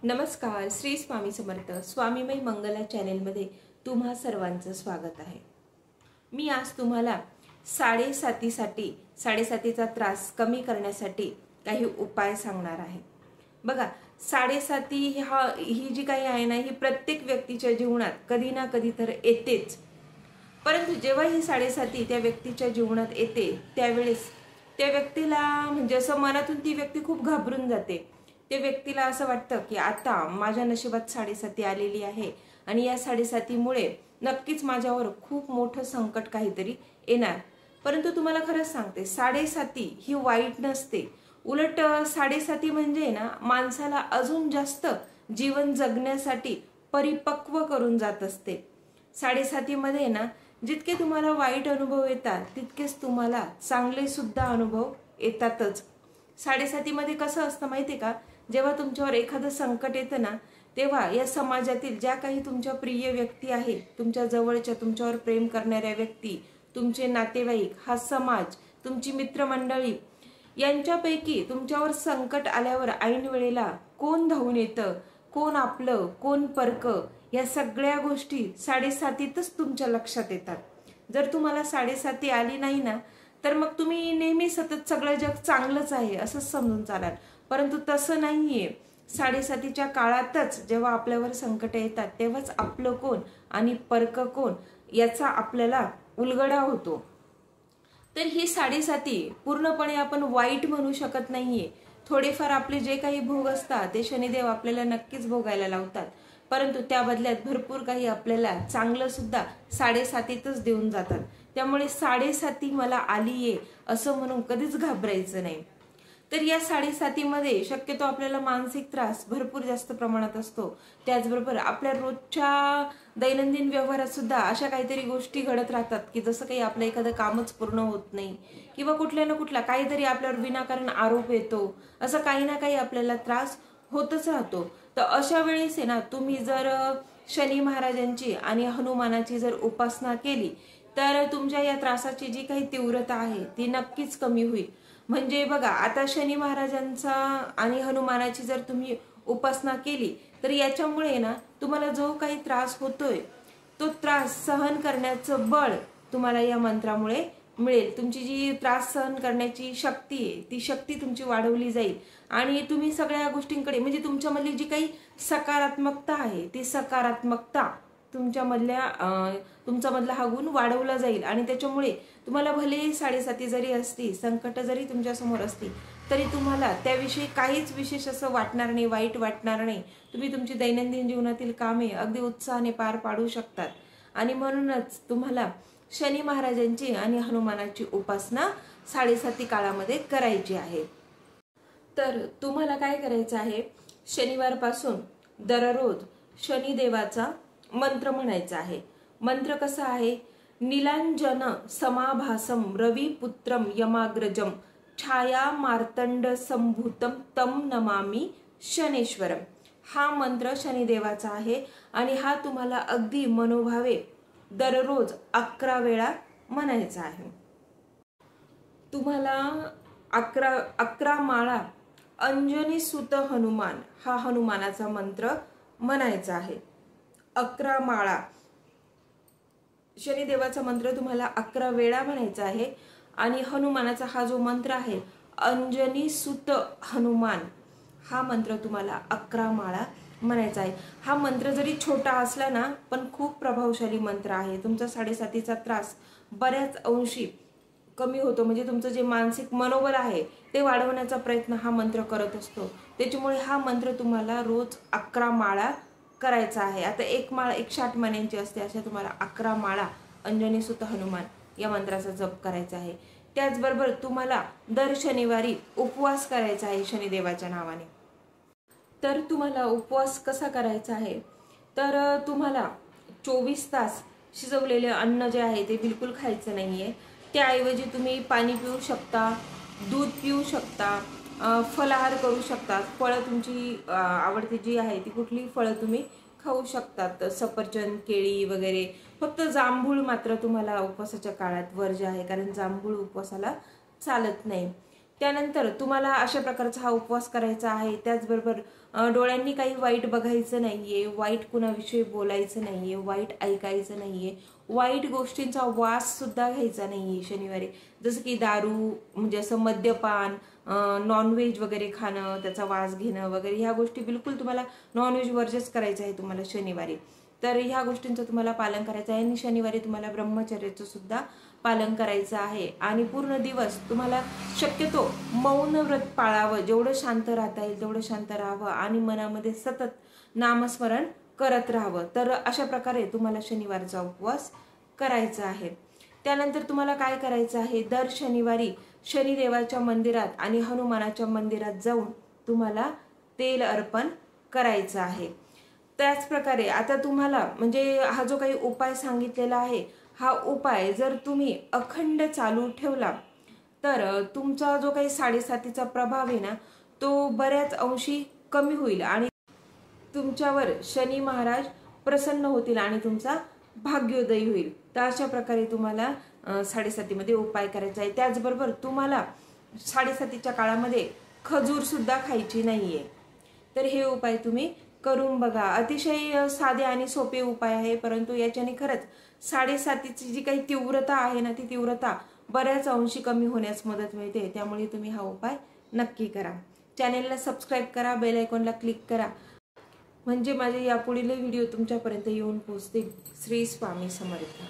नमस्कार, श्री स्वामी समर्थ स्वामीमय मंगला चॅनेलमध्ये तुम्हा सर्वांचं स्वागत आहे। मी आज तुम्हाला साडेसातीचा त्रास कमी करण्यासाठी काही उपाय सांगणार आहे। बघा, साडेसाती ही जी काही आहे ना, ही प्रत्येक व्यक्तीच्या जीवनात कधी ना कधी तर येतेच। परंतु जेव्हा ही साडेसाती त्या व्यक्तीच्या जीवनात येते त्यावेळेस त्या व्यक्तीला म्हणजे असं मनातून ती व्यक्ती खूप घाबरून जाते। त्या व्यक्तीला असं वाटतं की आता माझ्या नशिबात साडेसाती आलेली आहे आणि या साडेसातीमुळे नक्कीच माझ्यावर खूप मोठं संकट काहीतरी येणार। परंतु तुम्हाला खरंच सांगते, साडेसाती ही वाईट नसते। उलट साडेसाती म्हणजे ना, माणसाला अजून जास्त जीवन जगण्यासाठी परिपक्व करून जात असते। साडेसातीमध्ये ना, जितके तुम्हाला वाईट अनुभव येतात तितकेच तुम्हाला चांगले सुद्धा अनुभव येतातच। साडेसातीमध्ये कसं असतं माहिती का, जेव्हा तुमच्यावर एखादं संकट येतं ना, तेव्हा या समाजातील ज्या काही तुमच्या प्रिय व्यक्ती आहेत, तुमच्या जवळच्या, तुमच्यावर प्रेम करणाऱ्या व्यक्ती, तुमचे नातेवाईक, हा समाज, तुमची मित्रमंडळी, यांच्यापैकी तुमच्यावर संकट आल्यावर ऐन वेळेला कोण धावून येतं, कोण आपलं, कोण परकं, या सगळ्या गोष्टी साडेसातीतच तुमच्या लक्षात येतात। जर तुम्हाला साडेसाती आली नाही ना, तर मग तुम्ही नेहमी सतत सगळं जग चांगलंच आहे असंच समजून चालाल। परंतु तसं नाहीये। साडेसातीच्या काळातच जेव्हा आपल्यावर संकट येतात तेव्हाच आपलं कोण आणि परक कोण याचा आपल्याला उलगडा होतो। तर ही साडेसाती पूर्णपणे आपण वाईट म्हणू शकत नाहीये। थोडेफार आपले जे काही भोग असतात ते शनिदेव आपल्याला नक्कीच भोगायला लावतात, परंतु त्या बदल्यात भरपूर काही आपल्याला चांगलं सुद्धा साडेसातीतच देऊन जातात। त्यामुळे साडेसाती मला आलीये असं म्हणून कधीच घाबरायचं नाही। तर या साडेसातीमध्ये शक्यतो आपल्याला मानसिक त्रास भरपूर जास्त प्रमाणात असतो। त्याचबरोबर आपल्या रोजच्या दैनंदिन व्यवहारात सुद्धा अशा काहीतरी गोष्टी घडत राहतात की जसं काही आपलं एखादं कामच पूर्ण होत नाही किंवा कुठल्या ना कुठला काहीतरी आपल्यावर विनाकारण आरोप येतो, असं काही ना काही आपल्याला त्रास होतच राहतो। तर अशा वेळेस आहे ना, तुम्ही जर शनी महाराजांची आणि हनुमानाची जर उपासना केली तर तुमच्या या त्रासाची जी काही तीव्रता आहे ती नक्कीच कमी होईल। म्हणजे बघा, आता शनी महाराजांचा आणि हनुमानाची जर तुम्ही उपासना केली तर याच्यामुळे ना, तुम्हाला जो काही त्रास होतोय तो त्रास सहन करण्याचं बळ तुम्हाला या मंत्रामुळे मिळेल। तुमची जी त्रास सहन करण्याची शक्ती आहे ती शक्ती तुमची वाढवली जाईल आणि तुम्ही सगळ्या गोष्टींकडे म्हणजे तुमच्यामधली जी काही सकारात्मकता आहे ती सकारात्मकता तुमच्यामधला हा गुण वाढवला जाईल आणि त्याच्यामुळे तुम्हाला भले साडेसाती जरी असती, संकट जरी तुमच्या समोर असती, तरी तुम्हाला त्याविषयी काहीच विशेष असं वाटणार नाही, वाईट वाटणार नाही। तुम्ही तुमची दैनंदिन जीवनातील कामे अगदी उत्साहाने पार पाडू शकतात। आणि म्हणूनच तुम्हाला शनी महाराजांची आणि हनुमानाची उपासना साडेसाती काळामध्ये करायची आहे। तर तुम्हाला काय करायचं आहे, शनिवारपासून दररोज शनिदेवाचा मंत्र म्हणायचा आहे। मंत्र कसा आहे, नीलांजन समाभासम रविपुत्रम यमाग्रजम छाया मार्तंड संभूतम तम नमामि शनेश्वरम। हा मंत्र शनिदेवाचा आहे आणि हा तुम्हाला अगदी मनोभावे दररोज 11 वेळा म्हणायचा आहे। तुम्हाला 11 माळा अंजनी सुत हनुमान हा हनुमानाचा मंत्र म्हणायचा आहे। 11 माळा शनिदेवाचा मंत्र तुम्हाला 11 वेळा म्हणायचा आहे आणि हनुमानाचा हा जो मंत्र आहे अंजनी सुत हनुमान, हा मंत्र तुम्हाला 11 माळा म्हणायचा आहे। हा मंत्र जरी छोटा असला ना, पण खूप प्रभावशाली मंत्र आहे। तुमचा साडेसातीचा त्रास बऱ्याच अंशी कमी होतो। म्हणजे तुमचं जे मानसिक मनोबल आहे ते वाढवण्याचा प्रयत्न हा मंत्र करत असतो। त्याच्यामुळे हा मंत्र तुम्हाला रोज 11 माळा करायचा आहे। आता एक माळ 108 माळ्यांची असते, अशा तुम्हाला 11 माळा अंजनी सुत हनुमान या मंत्राचा जप करायचा आहे। त्याचबरोबर तुम्हाला दर शनिवारी उपवास करायचा आहे शनिदेवाच्या नावाने। तर तुम्हाला उपवास कसा करायचा आहे, तर तुम्हाला 24 तास शिजवलेले अन्न जे आहे ते बिलकुल खायचं नाहीये। त्याऐवजी तुम्ही पाणी पिऊ शकता, दूध पिऊ शकता, फलाहार करू शकता। फळं तुमची आवडती जी आहे ती कुठली फळं तुम्ही खाऊ शकतात, सफरचंद, केळी वगैरे। फक्त जांभूळ मात्र तुम्हाला उपवासाच्या काळात वर्ज्य आहे, कारण जांभूळ उपवासाला चालत नाही। त्यानंतर तुम्हाला अशा प्रकारचा हा उपवास करायचा आहे। त्याचबरोबर डोळ्यांनी काही वाईट बघायचं नाहीये, वाईट कुणाविषयी बोलायचं नाहीये, वाईट ऐकायचं नाहीये, वाईट गोष्टींचा वास सुद्धा घ्यायचा नाहीये शनिवारी, जसं की दारू, म्हणजे असं मद्यपान, नॉनव्हेज वगैरे खाणं, त्याचा वास घेणं वगैरे, ह्या गोष्टी बिलकुल तुम्हाला नॉनव्हेज वर्जच करायचं आहे तुम्हाला शनिवारी। तर ह्या गोष्टींचं तुम्हाला पालन करायचं आहे। आणि शनिवारी तुम्हाला ब्रह्मचर्याचं सुद्धा पालन करायचं आहे। आणि पूर्ण दिवस तुम्हाला शक्यतो मौन व्रत पाळावं, जेवढं शांत राहता येईल तेवढं शांत राहावं आणि मनामध्ये सतत नामस्मरण करत राहावं। तर अशा प्रकारे तुम्हाला शनिवारचा उपवास करायचा आहे। त्यानंतर तुम्हाला काय करायचं आहे, दर शनिवारी शनिदेवाच्या मंदिरात आणि हनुमानाच्या मंदिरात जाऊन तुम्हाला तेल अर्पण करायचं आहे। त्याच प्रकारे आता तुम्हाला म्हणजे हा जो काही उपाय सांगितलेला आहे, हा उपाय जर तुम्ही अखंड चालू ठेवला तर तुमचा जो काही 7.5चा प्रभाव आहे ना, तो बऱ्याच अंशी कमी होईल आणि तुमच्यावर शनी महाराज प्रसन्न होतील आणि तुमचा भाग्योदय होईल। तर अशा प्रकारे तुम्हाला 7.5मध्ये उपाय करायचा आहे। त्याचबरोबर तुम्हाला 7.5च्या काळामध्ये खजूर सुद्धा खायची नाहीये। तर हे उपाय तुम्ही करून बघा। अतिशय साधे आणि सोपे उपाय आहे, परंतु याच्याने खरंच 7.5ची जी काही तीव्रता आहे ना, ती तीव्रता बऱ्याच अंशी कमी होण्यास मदत मिळते। त्यामुळे तुम्ही हा उपाय नक्की करा। चॅनेलला सबस्क्राईब करा, बेल आयकॉनला क्लिक करा, म्हणजे माझे यापुढील व्हिडिओ तुमच्यापर्यंत येऊन पोहोचतील। श्री स्वामी समर्थ।